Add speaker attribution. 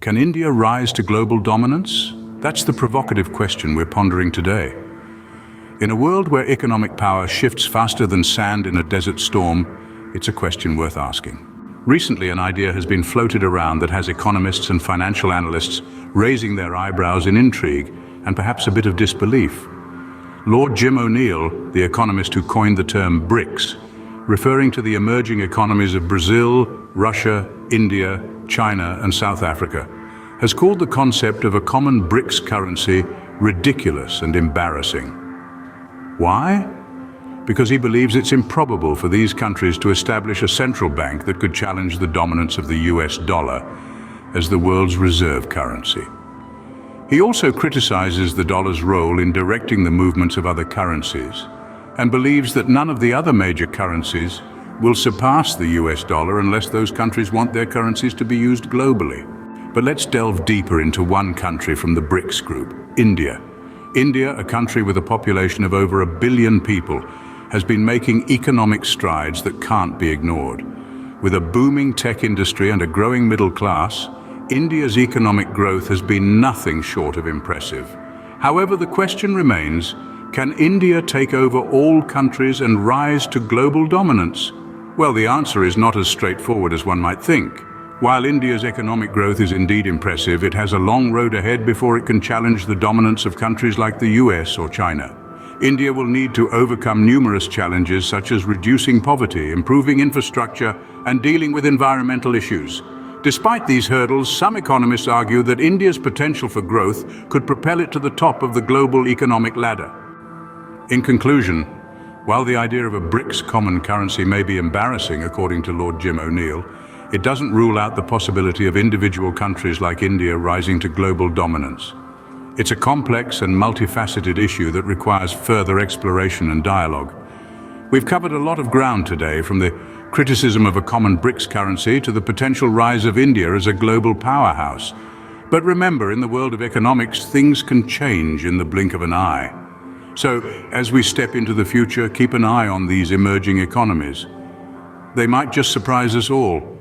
Speaker 1: Can India rise to global dominance? That's the provocative question we're pondering today. In a world where economic power shifts faster than sand in a desert storm, it's a question worth asking. Recently, an idea has been floated around that has economists and financial analysts raising their eyebrows in intrigue and perhaps a bit of disbelief. Lord Jim O'Neill, the economist who coined the term BRICS, referring to the emerging economies of Brazil, Russia, India, China, and South Africa, has called the concept of a common BRICS currency ridiculous and embarrassing. Why? Because he believes it's improbable for these countries to establish a central bank that could challenge the dominance of the US dollar as the world's reserve currency. He also criticizes the dollar's role in directing the movements of other currencies and believes that none of the other major currencies will surpass the US dollar unless those countries want their currencies to be used globally. But let's delve deeper into one country from the BRICS group, India. India, a country with a population of over 1 billion people, has been making economic strides that can't be ignored. With a booming tech industry and a growing middle class, India's economic growth has been nothing short of impressive. However, the question remains, can India take over all countries and rise to global dominance? Well, the answer is not as straightforward as one might think. While India's economic growth is indeed impressive, it has a long road ahead before it can challenge the dominance of countries like the US or China. India will need to overcome numerous challenges such as reducing poverty, improving infrastructure, and dealing with environmental issues. Despite these hurdles, some economists argue that India's potential for growth could propel it to the top of the global economic ladder. In conclusion, while the idea of a BRICS common currency may be embarrassing, according to Lord Jim O'Neill, it doesn't rule out the possibility of individual countries like India rising to global dominance. It's a complex and multifaceted issue that requires further exploration and dialogue. We've covered a lot of ground today, from the criticism of a common BRICS currency to the potential rise of India as a global powerhouse. But remember, in the world of economics, things can change in the blink of an eye. So, as we step into the future, keep an eye on these emerging economies. They might just surprise us all.